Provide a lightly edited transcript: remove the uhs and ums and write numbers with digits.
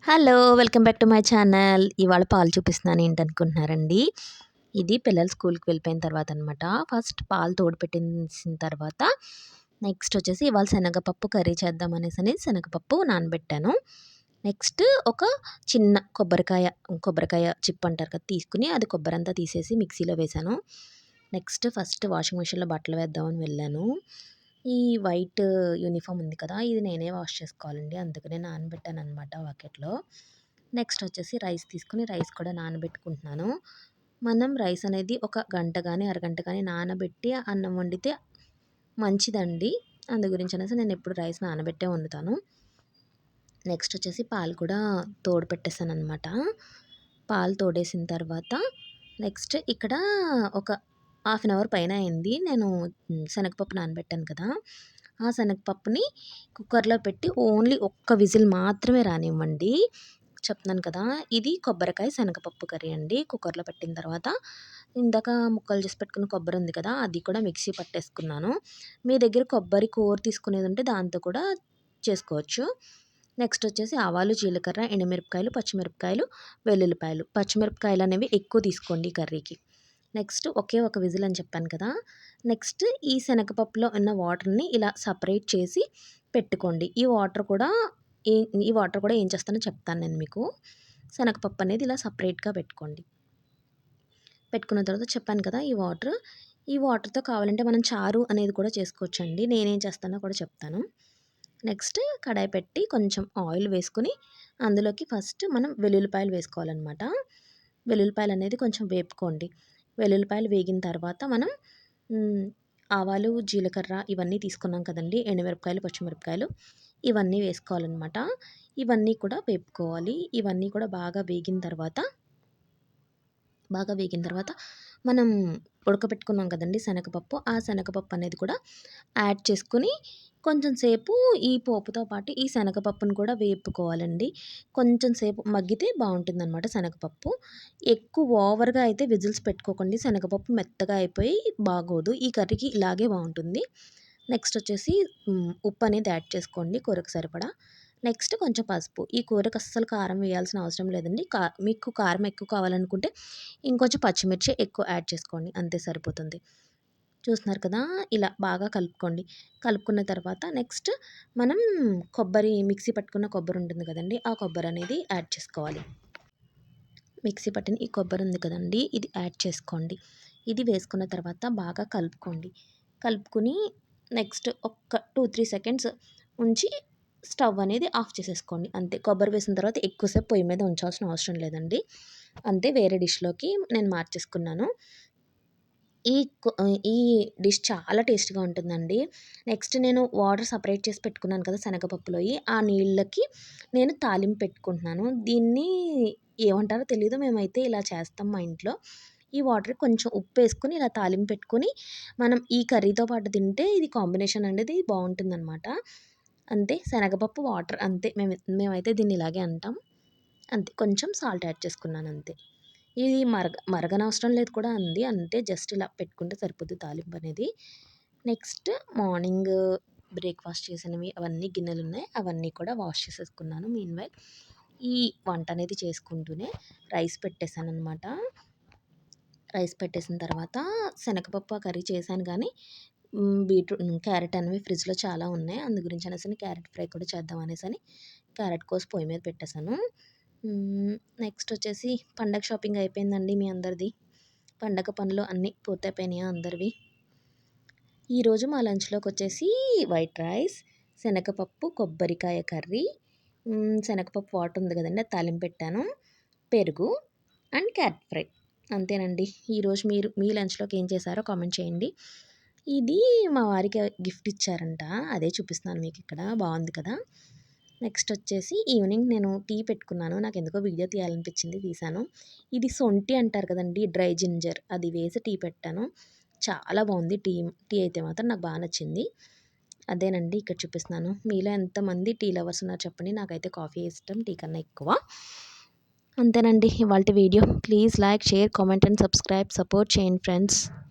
Hello! Welcome back to my channel. ఇవాళ పాలు చూపిస్తున్నాను ఏంటనుకుంటున్నారండి? ఇది పిల్లలు స్కూల్‌కి వెళ్ళిపోయిన తర్వాత అనమాట. ఫస్ట్ పాలు తోడుపెట్టేసిన తర్వాత నెక్స్ట్ వచ్చేసి ఇవాళ శనగపప్పు కర్రీ చేద్దాం అనేసని శనగపప్పు నానబెట్టాను. నెక్స్ట్ ఒక చిన్న కొబ్బరికాయ చిప్ అంటారు కదా! తీసుకొని అది కొబ్బరంతా తీసేసి మిక్సీలో వేశాను. నెక్స్ట్ ఫస్ట్ వాషింగ్ మిషన్‌లో బట్టలు వేద్దామని వెళ్ళాను. ఈ వైట్ యూనిఫార్మ్ ఉంది కదా! ఇది నేనే వాష్ చేసుకోవాలండి. అందుకనే నానబెట్టాననమాట బకెట్‌లో. నెక్స్ట్ వచ్చేసి రైస్ తీసుకొని రైస్ కూడా నానబెట్టుకుంటున్నాను. మనం రైస్ అనేది ఒక గంట గాని, అరగంట గాని నానబెట్టి అన్నం వండితే మంచిదండి. అందు గురించనేసి నేనెప్పుడు రైస్ నానబెట్టే వండుతాను. నెక్స్ట్ వచ్చేసి పాలు కూడా తోడు పెట్టేసాననమాట. పాలు తోడేసిన తర్వాత నెక్స్ట్ ఇక్కడ ఒక హాఫ్ అన్ అవర్ పైన అయింది. నేను శనగపప్పు నానబెట్టాను కదా! ఆ శనగపప్పుని కుక్కర్‌లో పెట్టి ఓన్లీ ఒక్క విజిల్ మాత్రమే రానివ్వండి. చెప్తున్నాను కదా! ఇది కొబ్బరికాయ శనగపప్పు కర్రీ అండి. కుక్కర్‌లో పెట్టిన తర్వాత ఇందాక ముక్కలు చేసి పెట్టుకున్న కొబ్బరి ఉంది కదా! అది కూడా మిక్సీ పట్టేసుకున్నాను. మీ దగ్గర కొబ్బరి కోరు తీసుకునేదుంటే దాంతో కూడా చేసుకోవచ్చు. నెక్స్ట్ వచ్చేసి ఆవాలు, జీలకర్ర, ఎండుమిరపకాయలు, పచ్చిమిరపకాయలు, వెల్లుల్లిపాయలు. పచ్చిమిరపకాయలనేవి ఎక్కువ తీసుకోండి ఈ కర్రీకి. నెక్స్ట్ ఒకే ఒక విజిల్ అని చెప్పాను కదా! నెక్స్ట్ ఈ శనగపప్పులో ఉన్న వాటర్‌ని ఇలా సెపరేట్ చేసి పెట్టుకోండి. ఈ ఈ వాటర్ కూడా ఏం చేస్తానో చెప్తాను నేను మీకు. శనగపప్పు అనేది ఇలా సెపరేట్‌గా పెట్టుకోండి. పెట్టుకున్న తర్వాత చెప్పాను కదా! ఈ వాటర్‌తో కావాలంటే మనం చారు అనేది కూడా చేసుకోవచ్చండి. నేనేం చేస్తానో కూడా చెప్తాను. నెక్స్ట్ కడాయి పెట్టి కొంచెం ఆయిల్ వేసుకొని అందులోకి ఫస్ట్ మనం వెల్లుల్లిపాయలు వేసుకోవాలనమాట. వెల్లుల్లిపాయలనేది కొంచెం వేపుకోండి. వెల్లుల్లిపాయలు వేగిన తర్వాత మనం ఆవాలు, జీలకర్ర ఇవన్నీ తీసుకున్నాం కదండీ! ఎండుమిరపకాయలు, పచ్చిమిరపకాయలు ఇవన్నీ వేసుకోవాలనమాట. ఇవన్నీ కూడా వేపుకోవాలి. ఇవన్నీ కూడా బాగా వేగిన తర్వాత మనం ఉడకబెట్టుకున్నాం కదండీ శనగపప్పు. ఆ శనగపప్పు అనేది కూడా యాడ్ చేసుకొని కొంచెం సేపు ఈ పోపుతో పాటు ఈ శనగపప్పును కూడా వేపుకోవాలండి. కొంచెం సేపు మగ్గితే బావుంటుందనమాట శనగపప్పు. ఎక్కువ ఓవర్‌గా అయితే విజిల్స్ పెట్టుకోకండి. శనగపప్పు మెత్తగా అయిపోయి బాగోదు. ఈ కర్రీకి ఇలాగే బావుంటుంది. నెక్స్ట్ వచ్చేసి ఉప్పు అనేది యాడ్ చేసుకోండి కూరకు సరిపడా. నెక్స్ట్ కొంచెం పసుపు. ఈ కూరకు అస్సలు కారం వేయాల్సిన అవసరం లేదండి. మీకు కారం ఎక్కువ కావాలనుకుంటే ఇంకొంచెం పచ్చిమిర్చి ఎక్కువ యాడ్ చేసుకోండి. అంతే సరిపోతుంది. చూస్తున్నారు కదా! ఇలా బాగా కలుపుకోండి. కలుపుకున్న తర్వాత నెక్స్ట్ మనం మిక్సీ పట్టుకున్న కొబ్బరి ఉంటుంది కదండీ! ఆ కొబ్బరి అనేది యాడ్ చేసుకోవాలి. మిక్సీ పట్టిన ఈ కొబ్బరి ఉంది కదండీ! ఇది యాడ్ చేసుకోండి. ఇది వేసుకున్న తర్వాత బాగా కలుపుకోండి. కలుపుకొని నెక్స్ట్ ఒక్క 2, 3 సెకండ్స్ ఉంచి స్టవ్ అనేది ఆఫ్ చేసేసుకోండి. అంతే. కొబ్బరి వేసిన తర్వాత ఎక్కువసేపు పొయ్యి మీద ఉంచాల్సిన అవసరం లేదండి. అంతే వేరే డిష్‌లోకి నేను మార్చేసుకున్నాను. ఈ డిష్ చాలా టేస్ట్‌గా ఉంటుందండి. నెక్స్ట్ నేను వాటర్ సెపరేట్ చేసి పెట్టుకున్నాను కదా! శనగపప్పులోయి. ఆ నీళ్ళకి నేను తాలింపు పెట్టుకుంటున్నాను. దీన్ని ఏమంటారో తెలీదు. మేమైతే ఇలా చేస్తాం మా ఇంట్లో. ఈ వాటర్‌కి కొంచెం ఉప్పేసుకొని ఇలా తాలింపు పెట్టుకొని మనం ఈ కర్రీతో పాటు తింటే ఇది కాంబినేషన్ అనేది బావుంటుందనమాట. అంతే శనగపప్పు వాటర్ అంతే. మేమైతే దీన్ని ఇలాగే అంటాం. అంతే. కొంచెం సాల్ట్ యాడ్ చేసుకున్నానంతే. ఇది మరగనవసరం లేదు కూడా అండి. అంతే జస్ట్ ఇలా పెట్టుకుంటే సరిపోద్ది తాలింపనేది. నెక్స్ట్ మార్నింగ్ బ్రేక్‌ఫాస్ట్ చేసినవి అవన్నీ గిన్నెలున్నాయి. అవన్నీ కూడా వాష్ చేసేసుకున్నాను మీన్‌వైల్. ఈ వంట అనేది చేసుకుంటూనే రైస్ పెట్టేసాననమాట. రైస్ పెట్టేసిన తర్వాత శనగపప్పు కర్రీ చేశాను గానీ క్యారెట్ అనేవి ఫ్రిడ్జ్‌లో చాలా ఉన్నాయి. అందు గురించి అనేసని క్యారెట్ ఫ్రై కూడా చేద్దాం అనేసని క్యారెట్ కోసి పొయ్యి మీద పెట్టేసాను. నెక్స్ట్ వచ్చేసి పండగ షాపింగ్ అయిపోయిందండి మీ అందరిది. పండగ పనులు అన్నీ పూర్తయిపోయినాయా అందరివి? ఈరోజు మా లంచ్‌లోకొచ్చేసి వైట్ రైస్, శనగపప్పు, కొబ్బరికాయ కర్రీ, శనగపప్పు వాటర్ ఉంది కదండీ! అది తాలింపు పెట్టాను. పెరుగు అండ్ క్యారెట్ ఫ్రై. అంతేనండి. ఈరోజు మీ లంచ్‌లోకి ఏం చేశారో కామెంట్ చేయండి. ఇది మా వారికి గిఫ్ట్ ఇచ్చారంట. అదే చూపిస్తున్నాను మీకిక్కడ. బావుంది కదా! నెక్స్ట్ వచ్చేసి ఈవినింగ్ నేను టీ పెట్టుకున్నాను. నాకెందుకో వీడియో తీయాలనిపించింది తీశాను. ఇది సొంటి అంటారు కదండీ! డ్రై జింజర్ అది వేసి టీ పెట్టాను. చాలా బావుంది టీ అయితే మాత్రం నాకు బా నచ్చింది. అదేనండి ఇక్కడ చూపిస్తున్నాను. మీలో ఎంతమంది టీ లవర్స్ ఉన్నారో చెప్పండి. నాకైతే కాఫీ ఇష్టం టీ కన్నా ఎక్కువ. అంతేనండి ఇవాల్టి video. Please like, share, comment and subscribe. Support చేయండి ఫ్రెండ్స్.